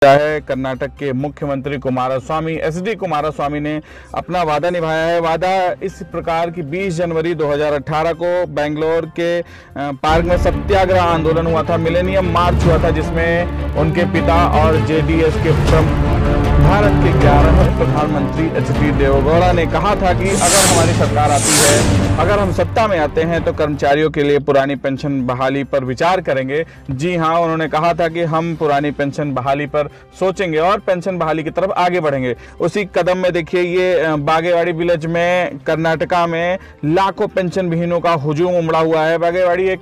है कर्नाटक के मुख्यमंत्री कुमारस्वामी। एसडी कुमारस्वामी ने अपना वादा निभाया है। वादा इस प्रकार की 20 जनवरी 2018 को बेंगलोर के पार्क में सत्याग्रह आंदोलन हुआ था, मिलेनियम मार्च हुआ था, जिसमें उनके पिता और जेडीएस के भारत के 11वें प्रधानमंत्री एचडी देवेगौड़ा ने कहा था कि अगर हमारी सरकार आती है, अगर हम सत्ता में आते हैं तो कर्मचारियों के लिए पुरानी पेंशन बहाली पर विचार करेंगे। जी हाँ, उन्होंने कहा था कि हम पुरानी पेंशन बहाली पर सोचेंगे और पेंशन बहाली की तरफ आगे बढ़ेंगे। उसी कदम में देखिए ये बागेवाड़ी विलेज में कर्नाटका में लाखों पेंशन विहीनों का हुजूम उमड़ा हुआ है। बागेवाड़ी एक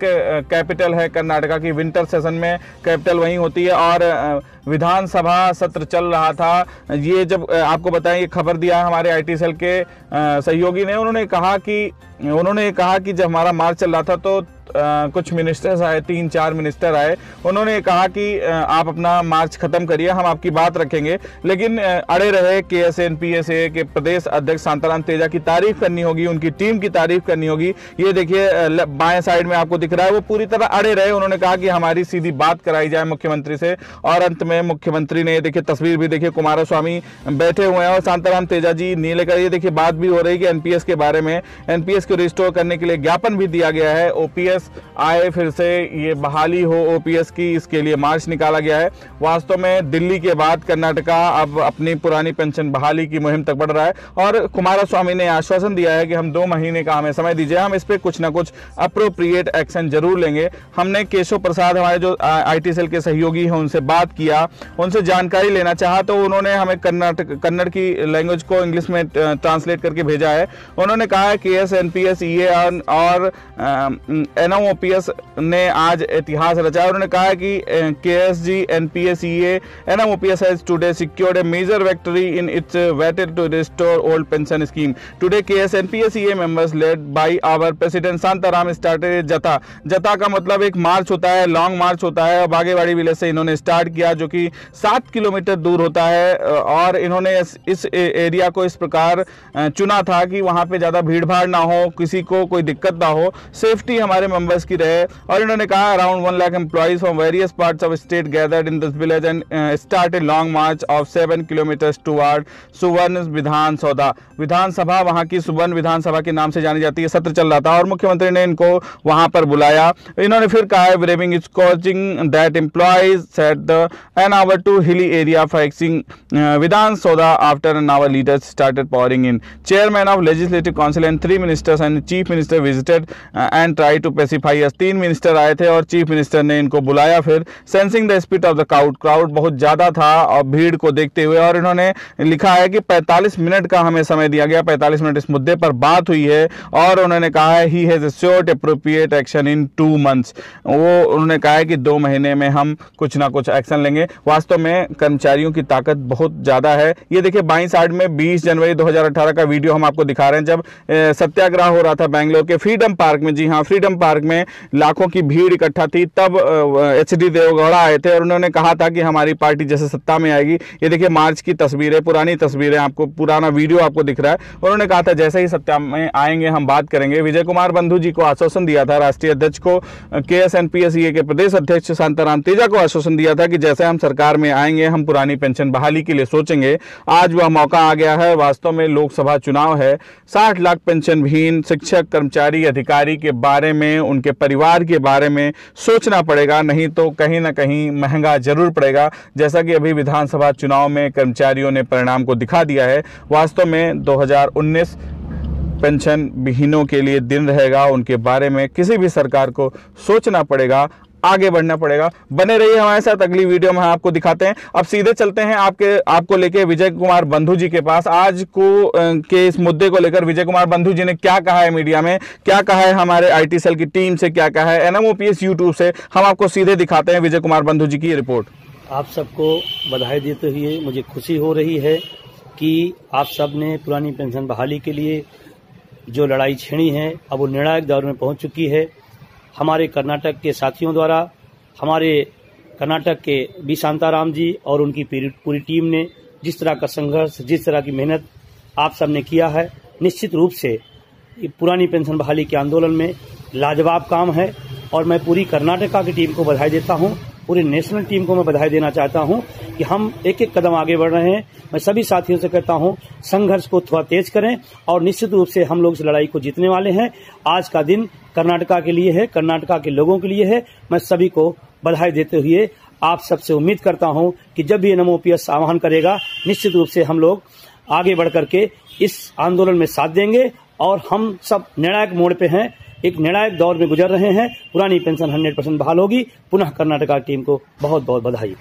कैपिटल है कर्नाटका की, विंटर सेशन में कैपिटल वहीं होती है और विधानसभा सत्र चल रहा था। ये जब आपको बताएं, ये खबर दिया है हमारे आईटी सेल के सहयोगी ने। उन्होंने कहा कि जब हमारा मार्च चल रहा था तो कुछ मिनिस्टर्स आए, 3-4 मिनिस्टर आए। उन्होंने कहा कि आप अपना मार्च खत्म करिए, हम आपकी बात रखेंगे, लेकिन अड़े रहे। KSNPSA के प्रदेश अध्यक्ष शांताराम तेजा की तारीफ करनी होगी, उनकी टीम की तारीफ करनी होगी। ये देखिए बाएं साइड में आपको दिख रहा है, वो पूरी तरह अड़े रहे। उन्होंने कहा कि हमारी सीधी बात कराई जाए मुख्यमंत्री से, और अंत में मुख्यमंत्री ने, देखिए तस्वीर भी देखिए, कुमारस्वामी बैठे हुए हैं और शांताराम तेजा जी नीले का, ये देखिए बात भी हो रही है कि NPS के बारे में, NPS को रिस्टोर करने के लिए ज्ञापन भी दिया गया है। OPS आए, फिर से ये बहाली हो OPS की, इसके लिए मार्च निकाला गया है। वास्तव में दिल्ली के बाद कर्नाटका अब अपनी पुरानी पेंशन बहाली की मुहिम तक बढ़ रहा है और कुमारस्वामी ने आश्वासन दिया है कि हम 2 महीने का हमें समय दीजिए, हम इस पे कुछ ना कुछ अप्रोप्रिएट एक्शन जरूर लेंगे। हमने केशव प्रसाद, हमारे जो IT सेल के सहयोगी हैं, उनसे बात किया, उनसे जानकारी लेना चाहा, तो उन्होंने हमें कन्नड़ की लैंग्वेज को इंग्लिश में ट्रांसलेट करके भेजा है। उन्होंने कहा है KSNPSA और NMOPS ने आज इतिहास रचा। उन्होंने कहा है कि KSGNPSA NMOPS has today secured a major victory in its battle to restore old pension scheme. Today KSNPSA members led by our president Shantaram started जता। जता का मतलब एक मार्च होता है, लॉन्ग मार्च होता है। बागेवाड़ी विलेज से इन्होंने स्टार्ट किया, जो कि 7 किलोमीटर दूर होता है, और इन्होंने इस एरिया को इस प्रकार चुना था कि वहां पे ज्यादा भीड़ भाड़ ना हो, किसी को कोई दिक्कत ना हो, सेफ्टी हमारे मेंबर्स की रहे। और इन्होंने कहा around 1 lakh employees from various parts of state gathered in this village and start a long March of 7 kilometres toward सुवर्ण विधानसौधा। विधानसभा वहां की सुवर्ण विधानसभा के नाम से जानी जाती है, सत्र चल रहा था और मुख्यमंत्री ने इनको वहां पर बुलाया। इन्होंने फिर कहा है braving is causing that employees set the an hour to hilly area for axing Vidhana Soudha after an hour leaders started pouring in. Chairman of legislative council and 3 ministers and chief minister visited and try to pacify us. 3 minister आए थे और chief minister ने इनको बुलाया। फिर sensing the spirit of the crowd बहुत ज्यादा था और भीड़ को देखते हुए, और इन्होंने लिखा है कि 45 मिनट का हमें समय दिया गया, 45 मिनट इस मुद्दे पर बात हुई है, और उन्होंने कहा है he has assured appropriate action in 2 months. वो उन्होंने कहा है कि 2 महीने में हम कुछ ना कुछ एक्शन लेंगे। वास्तव में कर्मचारियों की ताकत बहुत ज्यादा है। ये देखिए बाईं साइड में 20 जनवरी 2018 का वीडियो हम आपको दिखा रहे हैं, जब सत्याग्रह हो रहा था बेंगलोर के फ्रीडम पार्क में। जी हाँ, फ्रीडम पार्क में लाखों की भीड़ इकट्ठा थी, तब एचडी देवेगौड़ा आए थे और उन्होंने कहा था कि हमारी पार्टी जैसे सत्ता में आएगी। ये देखिए मार्च की तस्वीरें, पुरानी तस्वीरें, आपको पुराना वीडियो आपको दिख रहा है। उन्होंने कहा था जैसे ही सत्ता में आएंगे हम बात करेंगे। विजय कुमार बंधु जी को आश्वासन दिया था, राष्ट्रीय अध्यक्ष को, KSNPSA के प्रदेश अध्यक्ष शांताराम तेजा को आश्वासन दिया था कि जैसे हम सरकार में आएंगे हम पुरानी पेंशन बहाली के लिए सोचेंगे। आज वह मौका आ गया है। वास्तव में लोकसभा चुनाव है, 60 लाख पेंशन विहीन शिक्षक, कर्मचारी, अधिकारी के बारे में, उनके परिवार के बारे में सोचना पड़ेगा, नहीं तो कहीं ना कहीं महंगा जरूर पड़ेगा, जैसा कि अभी विधानसभा चुनाव में कर्मचारियों ने परिणाम को दिखा दिया है। वास्तव में 2019 पेंशन विहीनों के लिए दिन रहेगा, उनके बारे में किसी भी सरकार को सोचना पड़ेगा, आगे बढ़ना पड़ेगा। बने रहिए हमारे साथ, अगली वीडियो में आपको दिखाते हैं। अब सीधे चलते हैं आपको लेके विजय कुमार बंधु जी के पास। आज को के इस मुद्दे को लेकर विजय कुमार बंधु जी ने क्या कहा है मीडिया में, क्या कहा है हमारे IT सेल की टीम से, क्या कहा है NMOPS यूट्यूब से, हम आपको सीधे दिखाते हैं विजय कुमार बंधु जी की रिपोर्ट। आप सबको बधाई देते हुए मुझे खुशी हो रही है कि आप सब ने पुरानी पेंशन बहाली के लिए जो लड़ाई छेड़ी है अब वो निर्णायक दौर में पहुंच चुकी है। हमारे कर्नाटक के साथियों द्वारा, हमारे कर्नाटक के बी शांताराम जी और उनकी पूरी टीम ने जिस तरह का संघर्ष, जिस तरह की मेहनत आप सब ने किया है, निश्चित रूप से पुरानी पेंशन बहाली के आंदोलन में लाजवाब काम है। और मैं पूरी कर्नाटका की टीम को बधाई देता हूं पूरे नेशनल टीम को मैं बधाई देना चाहता हूं कि हम एक एक कदम आगे बढ़ रहे हैं। मैं सभी साथियों से कहता हूं, संघर्ष को थोड़ा तेज करें और निश्चित रूप से हम लोग इस लड़ाई को जीतने वाले हैं। आज का दिन कर्नाटका के लिए है, कर्नाटका के लोगों के लिए है। मैं सभी को बधाई देते हुए आप सबसे उम्मीद करता हूं कि जब भी NMOPS आह्वान करेगा, निश्चित रूप से हम लोग आगे बढ़ करके इस आंदोलन में साथ देंगे और हम सब निर्णायक मोड़ पे हैं, एक निर्णायक दौर में गुजर रहे हैं। पुरानी पेंशन 100% बहाल होगी। पुनः कर्नाटका टीम को बहुत बहुत बधाई।